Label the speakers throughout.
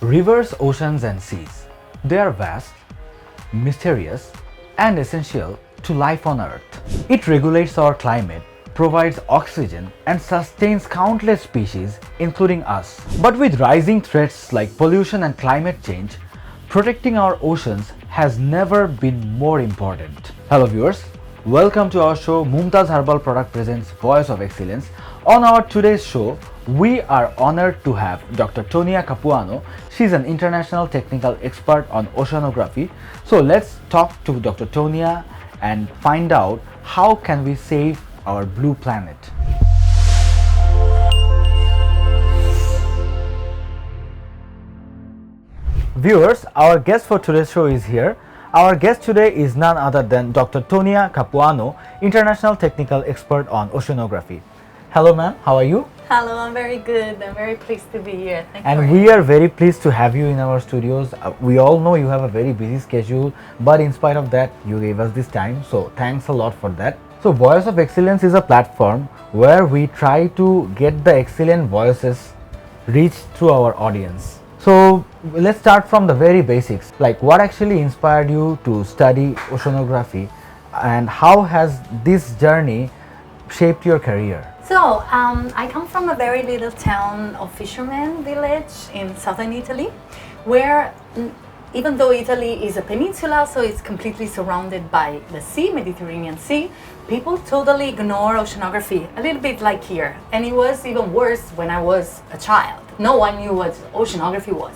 Speaker 1: Rivers, oceans, and seas. They are vast, mysterious, and essential to life on Earth. It regulates our climate, provides oxygen, and sustains countless species, including us. But with rising threats like pollution and climate change, protecting our oceans has never been more important. Hello viewers, welcome to our show Mumtaz Herbal Product presents Voice of Excellence. On our today's show, we are honored to have Dr. Capuano. She's an international technical expert on oceanography. So let's talk to Dr. Tonia and find out how can we save our blue planet. Viewers, our guest for today's show is here. Our guest today is none other than Dr. Tonia Capuano, international technical expert on oceanography. Hello ma'am, how are you?
Speaker 2: Hello, I'm very good. I'm very pleased to be here. Thank you.
Speaker 1: And we are very pleased to have you in our studios. We all know you have a very busy schedule, but in spite of that, you gave us this time. So thanks a lot for that. So Voice of Excellence is a platform where we try to get the excellent voices reached through our audience. So let's start from the very basics. Like what actually inspired you to study oceanography and how has this journey shaped your career?
Speaker 2: So, I come from a very little town of fishermen village in southern Italy, where even though Italy is a peninsula, so it's completely surrounded by the sea, Mediterranean Sea, people totally ignore oceanography, a little bit like here. And it was even worse when I was a child. No one knew what oceanography was.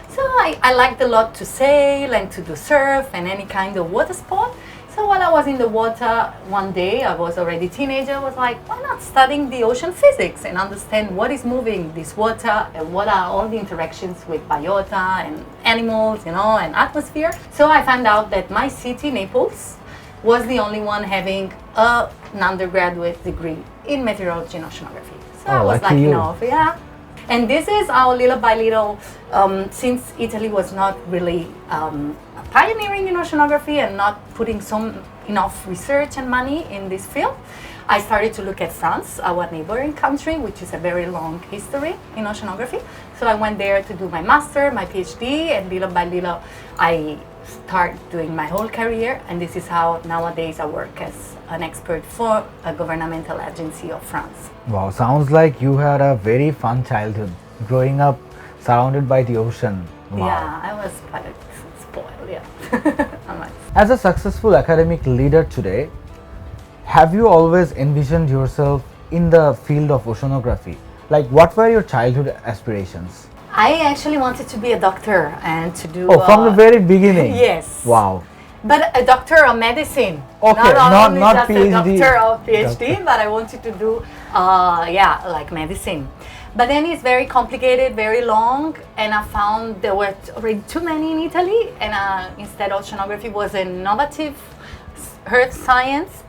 Speaker 2: So I liked a lot to sail and to do surf and any kind of water sport. So while I was in the water one day, I was already a teenager, I was like, why not studying the ocean physics and understand what is moving this water and what are all the interactions with biota and animals, and atmosphere. So I found out that my city, Naples, was the only one having an undergraduate degree in meteorology and oceanography. So I was lucky enough, yeah. And this is how little by little, since Italy was not really pioneering in oceanography and not putting enough research and money in this field, I started to look at France, our neighboring country, which is a very long history in oceanography. So I went there to do my master, my PhD, and little by little I start doing my whole career, and this is how nowadays I work as an expert for a governmental agency of France.
Speaker 1: Wow, sounds like you had a very fun childhood, growing up surrounded by the ocean. Wow.
Speaker 2: Yeah, I was quite spoiled, yeah.
Speaker 1: As a successful academic leader today, have you always envisioned yourself in the field of oceanography? Like, what were your childhood aspirations?
Speaker 2: I actually wanted to be a doctor and to do...
Speaker 1: Oh, from the very beginning?
Speaker 2: Yes.
Speaker 1: Wow.
Speaker 2: But a doctor of medicine.
Speaker 1: Okay,
Speaker 2: not just
Speaker 1: PhD.
Speaker 2: a doctor of PhD,
Speaker 1: Doctor.
Speaker 2: but I wanted to do, like medicine. But then it's very complicated, very long, and I found there were already too many in Italy, and instead oceanography was an innovative earth science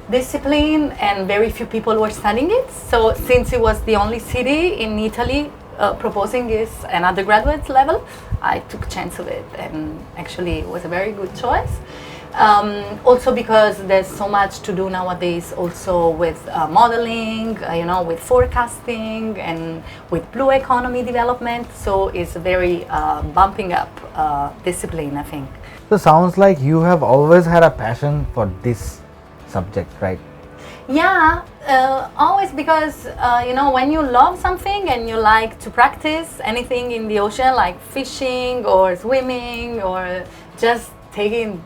Speaker 2: discipline, and very few people were studying it. So since it was the only city in Italy proposing this at undergraduate level, I took a chance of it, and actually it was a very good choice. Also because there's so much to do nowadays also with modeling, with forecasting and with blue economy development. So it's a very bumping up discipline, I think.
Speaker 1: So sounds like you have always had a passion for this subject, right?
Speaker 2: Yeah, always, because when you love something and you like to practice anything in the ocean, like fishing or swimming or just taking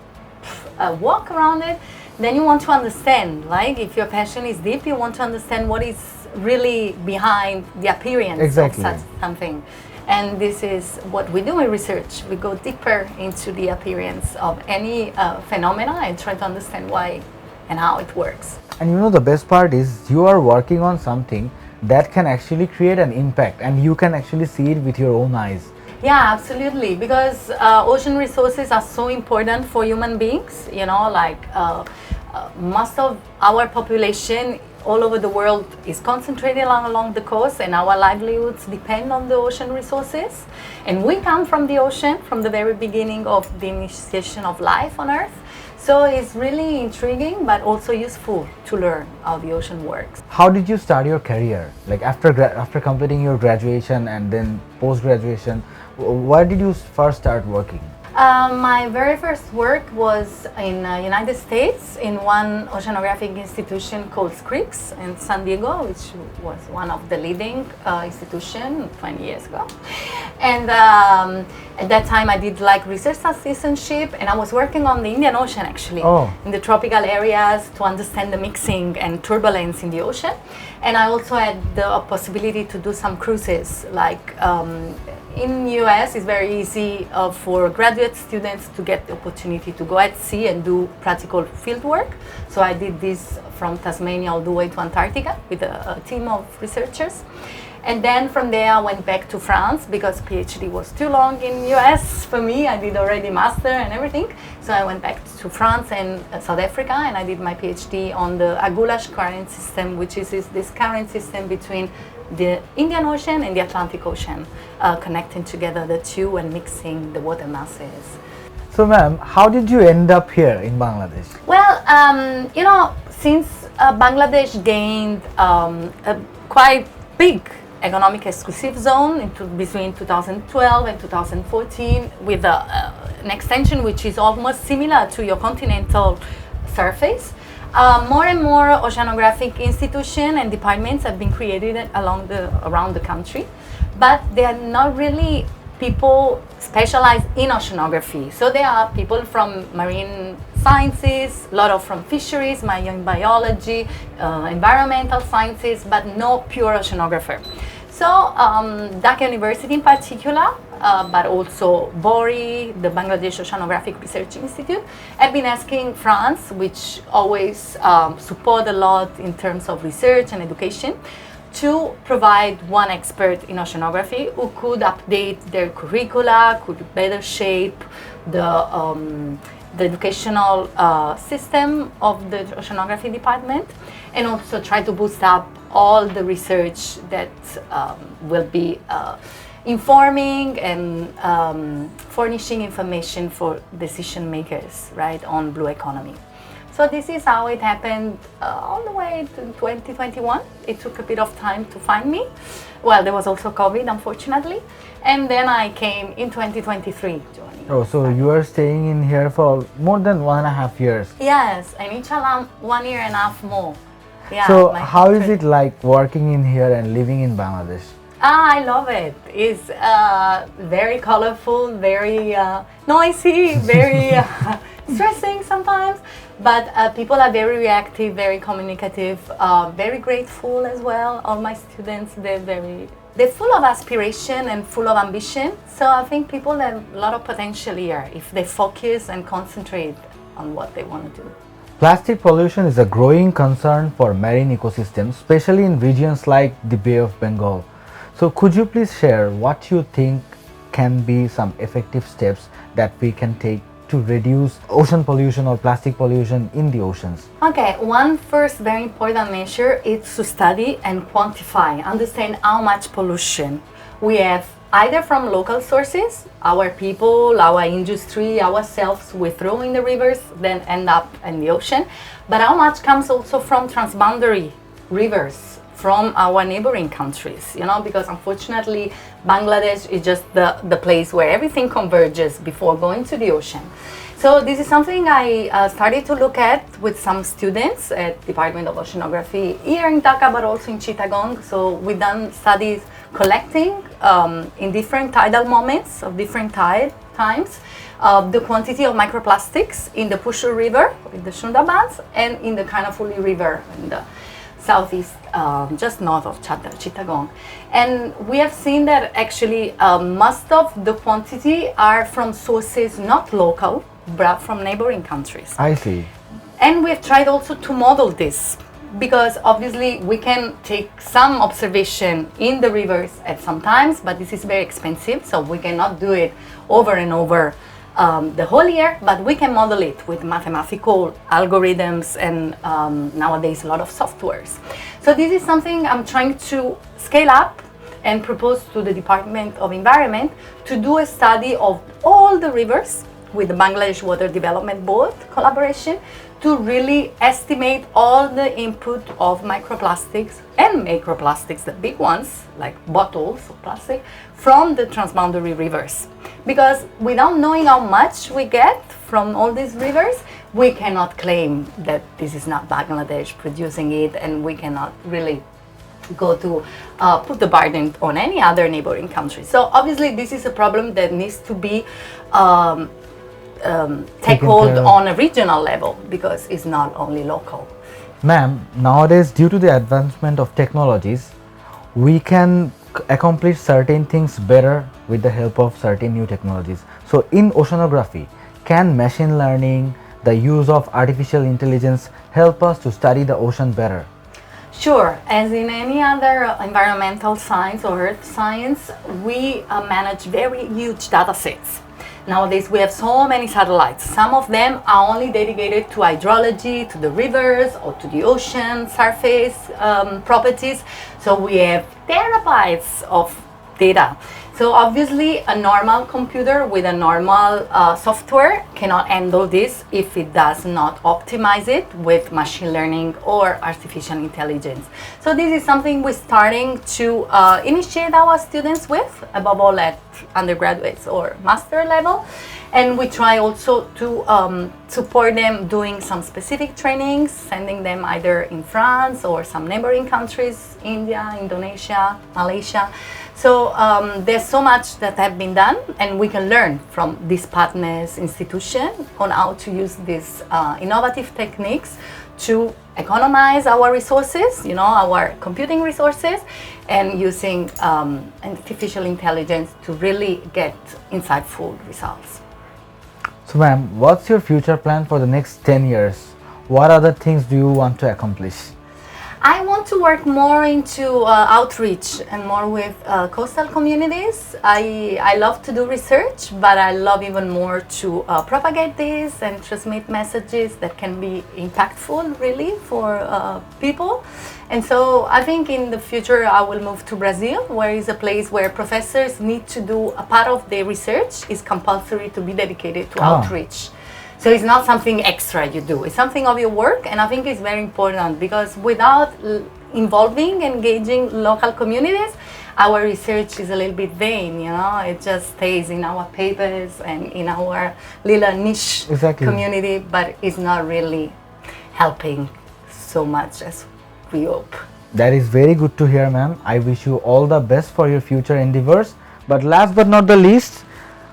Speaker 2: a walk around it, then you want to understand. Like, if your passion is deep, you want to understand what is really behind the appearance of such something. And this is what we do in research. We go deeper into the appearance of any phenomena and try to understand why and how it works.
Speaker 1: And the best part is you are working on something that can actually create an impact, and you can actually see it with your own eyes.
Speaker 2: Yeah, absolutely, because ocean resources are so important for human beings. Most of our population all over the world is concentrated along the coast, and our livelihoods depend on the ocean resources. And we come from the ocean from the very beginning of the initiation of life on Earth. So it's really intriguing, but also useful to learn how the ocean works.
Speaker 1: How did you start your career? Like after completing your graduation and then post-graduation, where did you first start working?
Speaker 2: My very first work was in United States in one oceanographic institution called Scripps in San Diego, which was one of the leading institutions 20 years ago. And at that time I did like research assistantship, and I was working on the Indian Ocean actually, in the tropical areas to understand the mixing and turbulence in the ocean. And I also had the possibility to do some cruises, like in US it's very easy for graduate students to get the opportunity to go at sea and do practical field work. So I did this from Tasmania all the way to Antarctica with a team of researchers. And then from there I went back to France because PhD was too long in US for me. I did already master and everything. So I went back to France and South Africa, and I did my PhD on the Agulhas current system, which is this current system between the Indian Ocean and the Atlantic Ocean, connecting together the two and mixing the water masses.
Speaker 1: So ma'am, how did you end up here in Bangladesh?
Speaker 2: Well, you know, since Bangladesh gained a quite big economic exclusive zone between 2012 and 2014 with an extension which is almost similar to your continental surface. More and more oceanographic institutions and departments have been created around the country, but they are not really people specialized in oceanography. So there are people from marine sciences, a lot of from fisheries, marine biology, environmental sciences, but no pure oceanographer. So Dhaka University in particular, but also BORI, the Bangladesh Oceanographic Research Institute, have been asking France, which always support a lot in terms of research and education, to provide one expert in oceanography who could update their curricula, could better shape the educational system of the oceanography department, and also try to boost up all the research that will be informing and furnishing information for decision makers, right, on blue economy. So this is how it happened all the way to 2021. It took a bit of time to find me. Well, there was also COVID, unfortunately. And then I came in 2023 joining.
Speaker 1: Oh, so you are staying in here for more than 1.5 years.
Speaker 2: Yes, and inshallah 1.5 years more. Yeah,
Speaker 1: so how is it like working in here and living in Bangladesh?
Speaker 2: I love it. It's very colorful, very noisy, very stressing sometimes, but people are very reactive, very communicative, very grateful as well. All my students, they're full of aspiration and full of ambition. So I think people have a lot of potential here if they focus and concentrate on what they want to do.
Speaker 1: Plastic pollution is a growing concern for marine ecosystems, especially in regions like the Bay of Bengal. So could you please share what you think can be some effective steps that we can take to reduce ocean pollution or plastic pollution in the oceans?
Speaker 2: Okay, one first very important measure is to study and quantify, understand how much pollution we have either from local sources, our people, our industry, ourselves, we throw in the rivers, then end up in the ocean, but how much comes also from transboundary rivers from our neighboring countries, you know, because unfortunately Bangladesh is just the place where everything converges before going to the ocean. So this is something I started to look at with some students at Department of Oceanography here in Dhaka, but also in Chittagong. So we've done studies collecting in different tidal moments of different times the quantity of microplastics in the Pushur River, in the Sundarbans, and in the Karnafuli River in the southeast, just north of Chittagong. And we have seen that actually most of the quantity are from sources not local, but from neighboring countries.
Speaker 1: I see.
Speaker 2: And we've tried also to model this, because obviously we can take some observation in the rivers at some times, but this is very expensive, so we cannot do it over and over the whole year, but we can model it with mathematical algorithms and nowadays a lot of softwares. So this is something I'm trying to scale up and propose to the Department of Environment to do a study of all the rivers with the Bangladesh Water Development Board collaboration to really estimate all the input of microplastics and macroplastics, the big ones like bottles of plastic, from the transboundary rivers. Because without knowing how much we get from all these rivers, we cannot claim that this is not Bangladesh producing it, and we cannot really go to put the burden on any other neighboring country. So obviously this is a problem that needs to be tackled on a regional level, because it's not only local.
Speaker 1: Ma'am, nowadays due to the advancement of technologies, we can accomplish certain things better with the help of certain new technologies. So in oceanography, can machine learning, the use of artificial intelligence help us to study the ocean better?
Speaker 2: Sure, as in any other environmental science or earth science, we manage very huge data sets. Nowadays we have so many satellites. Some of them are only dedicated to hydrology, to the rivers or to the ocean surface properties. So we have terabytes of data. So obviously a normal computer with a normal software cannot handle this if it does not optimize it with machine learning or artificial intelligence. So this is something we're starting to initiate our students with, above all at undergraduates or master level. And we try also to support them doing some specific trainings, sending them either in France or some neighboring countries, India, Indonesia, Malaysia. So there's so much that have been done, and we can learn from these partners institution on how to use these innovative techniques to economize our resources, our computing resources, and using artificial intelligence to really get insightful results.
Speaker 1: So ma'am, what's your future plan for the next 10 years? What other things do you want to accomplish?
Speaker 2: I want to work more into outreach and more with coastal communities. I love to do research, but I love even more to propagate this and transmit messages that can be impactful really for people. And so I think in the future I will move to Brazil, where is a place where professors need to do a part of their research is compulsory to be dedicated to outreach. So it's not something extra you do, it's something of your work, and I think it's very important, because without involving, engaging local communities, our research is a little bit vain, it just stays in our papers and in our little niche community, but it's not really helping so much as we hope.
Speaker 1: That is very good to hear, ma'am. I wish you all the best for your future endeavors. But last but not the least,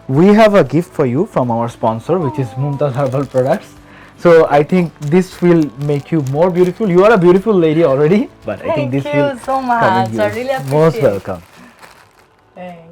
Speaker 1: we have a gift for you from our sponsor, which is Mumtaz Herbal products. So I think this will make you more beautiful. You are a beautiful lady already, but I think this will
Speaker 2: Thank you so much. I really appreciate it.
Speaker 1: Most welcome.
Speaker 2: Thanks.